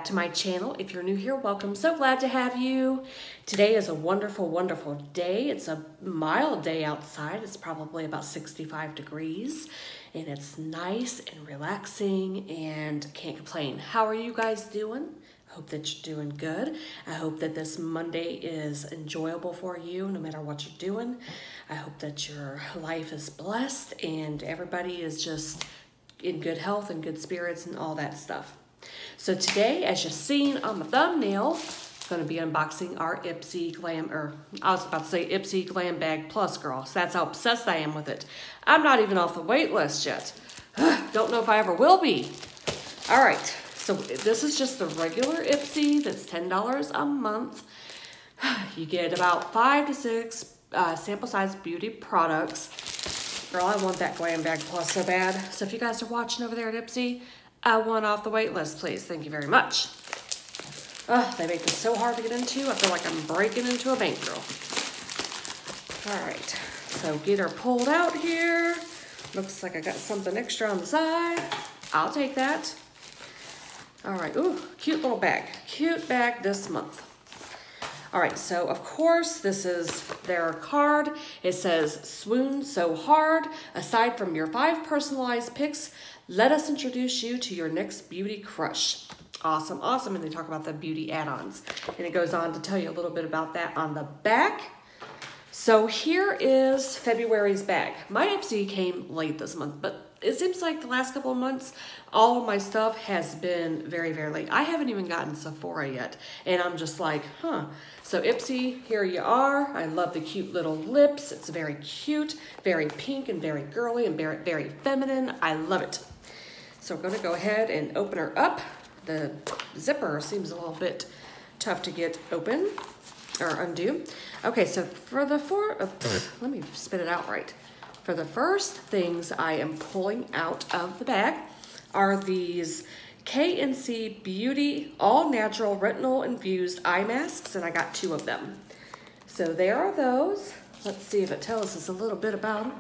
back to my channel. If you're new here, welcome. So glad to have you. Today is a wonderful, wonderful day. It's a mild day outside. It's probably about 65 degrees and it's nice and relaxing and can't complain. How are you guys doing? I hope that you're doing good. I hope that this Monday is enjoyable for you no matter what you're doing. I hope that your life is blessed and everybody is just in good health and good spirits and all that stuff. So today, as you've seen on the thumbnail, I'm going to be unboxing our Ipsy Glam, or I was about to say Ipsy Glam Bag Plus, girl. So that's how obsessed I am with it. I'm not even off the wait list yet. Don't know if I ever will be. All right, so this is just the regular Ipsy that's $10 a month. You get about 5 to 6 sample size beauty products. Girl, I want that Glam Bag Plus so bad. So if you guys are watching over there at Ipsy, I want off the wait list, please. Thank you very much. They make this so hard to get into. I feel like I'm breaking into a bank, girl. All right, so get her pulled out here. Looks like I got something extra on the side. I'll take that. All right, ooh, cute little bag. Cute bag this month. All right, so of course, this is their card. It says, swoon so hard. Aside from your 5 personalized picks, let us introduce you to your next beauty crush. Awesome, awesome. And they talk about the beauty add-ons. And it goes on to tell you a little bit about that on the back. So here is February's bag. My Ipsy came late this month, but it seems like the last couple of months, all of my stuff has been very, very late. I haven't even gotten Sephora yet. And I'm just like, huh. So Ipsy, here you are. I love the cute little lips. It's very cute, very pink and very girly and very, very feminine. I love it. So we're gonna go ahead and open her up. The zipper seems a little bit tough to get open or undo. Okay, so for the let me spit it out right. For the first things I am pulling out of the bag are these KNC Beauty All Natural Retinol Infused Eye Masks, and I got 2 of them. So there are those. Let's see if it tells us a little bit about them.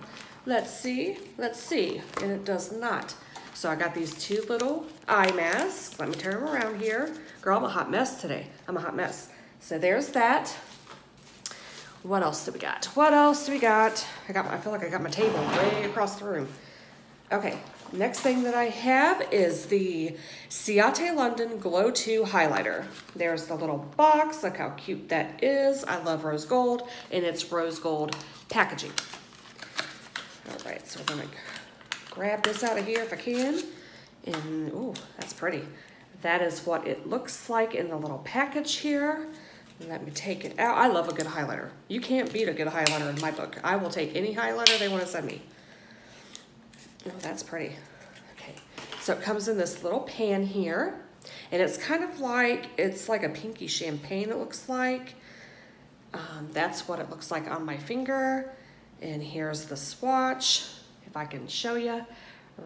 Let's see, and it does not. So I got these 2 little eye masks. Let me turn them around here. Girl, I'm a hot mess today. I'm a hot mess. So there's that. What else do we got? What else do we got? I feel like I got my table way across the room. Okay, next thing that I have is the Ciate London Glow 2 highlighter. There's the little box. Look how cute that is. I love rose gold, and it's rose gold packaging. All right, so we're gonna grab this out of here if I can. And, ooh, that's pretty. That is what it looks like in the little package here. Let me take it out. I love a good highlighter. You can't beat a good highlighter in my book. I will take any highlighter they want to send me. Oh, that's pretty. Okay, so it comes in this little pan here. And it's kind of like, it's like a pinky champagne, it looks like. That's what it looks like on my finger. And here's the swatch. If I can show you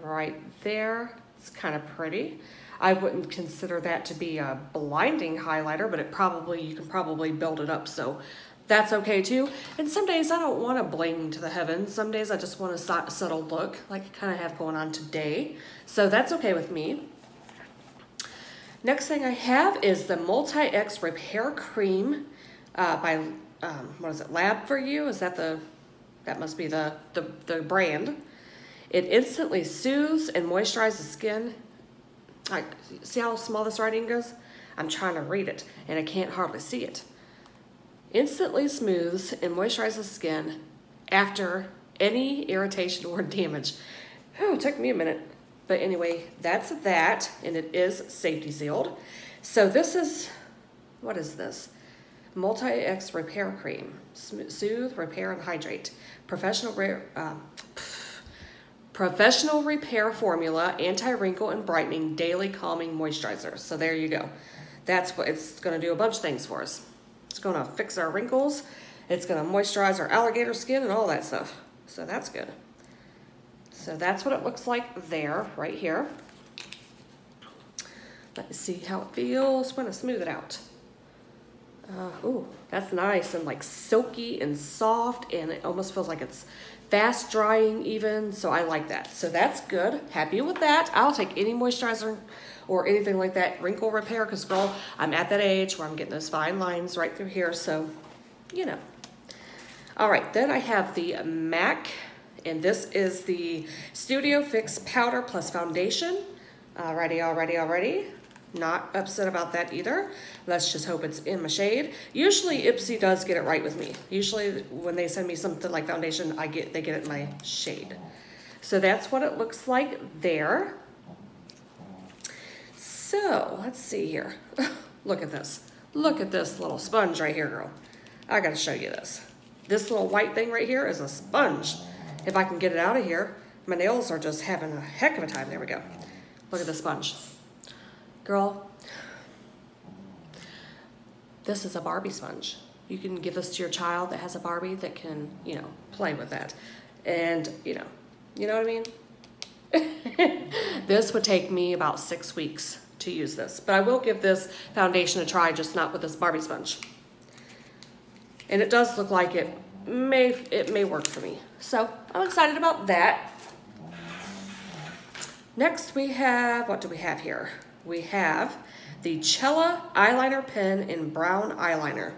right there, it's kind of pretty. I wouldn't consider that to be a blinding highlighter, but you can probably build it up, so that's okay too. And some days I don't want to bling to the heavens. Some days I just want a subtle look, like I kind of have going on today. So that's okay with me. Next thing I have is the Multi-X Repair Cream by, what is it, Lab for You? Is that that must be the brand. It instantly soothes and moisturizes the skin. Like, see how small this writing goes? I'm trying to read it, and I can't hardly see it. Instantly smooths and moisturizes skin after any irritation or damage. Whew, it took me a minute. But anyway, that's that, and it is safety sealed. So this is, what is this? Multi-X Repair Cream. Soothe, repair, and hydrate. Professional repair formula, anti-wrinkle and brightening, daily calming moisturizer. So there you go. That's what it's gonna do, a bunch of things for us. It's gonna fix our wrinkles. It's gonna moisturize our alligator skin and all that stuff. So that's good. So that's what it looks like there, right here. Let's see how it feels. I'm gonna smooth it out. Ooh, that's nice and like silky and soft, and it almost feels like it's fast drying even, so I like that. So that's good, happy with that. I'll take any moisturizer or anything like that, wrinkle repair, because girl, I'm at that age where I'm getting those fine lines right through here, so, you know. All right, then I have the MAC, and this is the Studio Fix Powder Plus Foundation. Alrighty. Not upset about that either. Let's just hope it's in my shade. Usually Ipsy does get it right with me. Usually when they send me something like foundation, they get it in my shade. So that's what it looks like there. So let's see here. Look at this. Look at this little sponge right here, girl. I gotta show you this. This little white thing right here is a sponge. If I can get it out of here, my nails are just having a heck of a time. There we go. Look at the sponge. Girl, this is a Barbie sponge. You can give this to your child that has a Barbie that can, you know, play with that. And, you know what I mean? This would take me about 6 weeks to use this. But I will give this foundation a try, just not with this Barbie sponge. And it does look like it may work for me. So I'm excited about that. Next we have, what do we have here? We have the Cella eyeliner pen in brown eyeliner.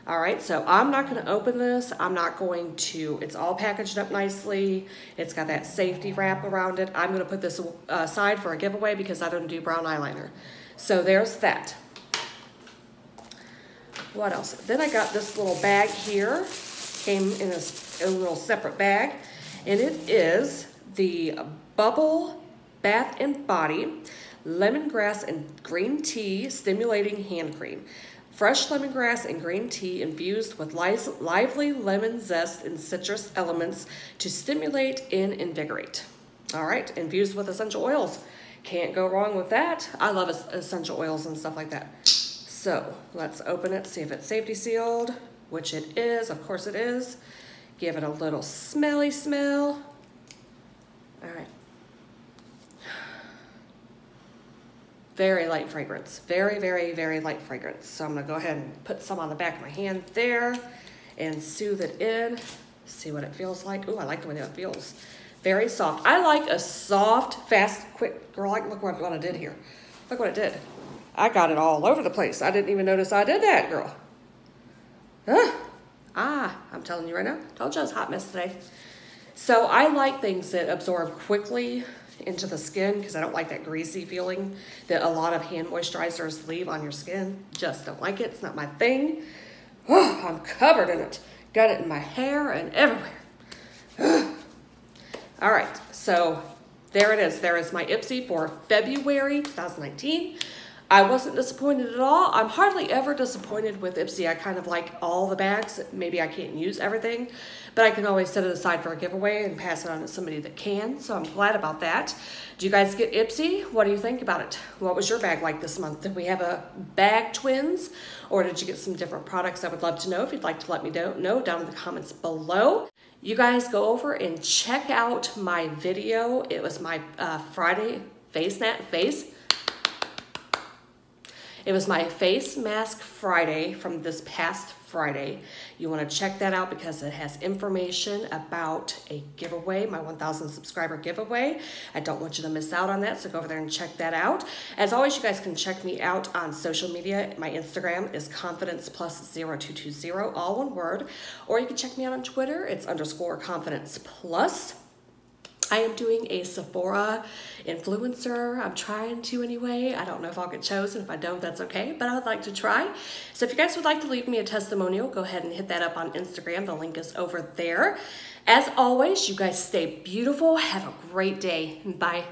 All right, so I'm not gonna open this. I'm not going to, it's all packaged up nicely. It's got that safety wrap around it. I'm gonna put this aside for a giveaway because I don't do brown eyeliner. So there's that. What else? Then I got this little bag here. Came in a little separate bag. And it is the Bubble Bath and Body Lemongrass and Green Tea Stimulating Hand Cream. Fresh lemongrass and green tea infused with lively lemon zest and citrus elements to stimulate and invigorate. All right, infused with essential oils. Can't go wrong with that. I love essential oils and stuff like that. So let's open it, see if it's safety sealed, which it is, of course it is. Give it a little smelly smell. All right. Very light fragrance, very light fragrance. So I'm gonna go ahead and put some on the back of my hand there and soothe it in. See what it feels like. Ooh, I like the way that feels. Very soft. I like a soft, fast, quick, girl, look what I did here. Look what it did. I got it all over the place. I didn't even notice I did that, girl. I'm telling you right now, told you I was a hot mess today. So I like things that absorb quickly into the skin because I don't like that greasy feeling that a lot of hand moisturizers leave on your skin. Just don't like it. It's not my thing. Oh, I'm covered in it. Got it in my hair and everywhere. All right, so there it is. There is my Ipsy for February 2019. I wasn't disappointed at all. I'm hardly ever disappointed with Ipsy. I kind of like all the bags. Maybe I can't use everything, but I can always set it aside for a giveaway and pass it on to somebody that can, so I'm glad about that. Do you guys get Ipsy? What do you think about it? What was your bag like this month? Did we have a bag twins, or did you get some different products? I would love to know. If you'd like to let me know down in the comments below. You guys go over and check out my video. It was my Friday It was my face mask Friday from this past Friday. You want to check that out because it has information about a giveaway, my 1,000 subscriber giveaway. I don't want you to miss out on that, so go over there and check that out. As always, you guys can check me out on social media. My Instagram is confidenceplus0220, all one word. Or you can check me out on Twitter. It's _confidenceplus. I am doing a Sephora influencer. I'm trying to anyway. I don't know if I'll get chosen. If I don't, that's okay, but I would like to try. So if you guys would like to leave me a testimonial, go ahead and hit that up on Instagram. The link is over there. As always, you guys stay beautiful. Have a great day. Bye.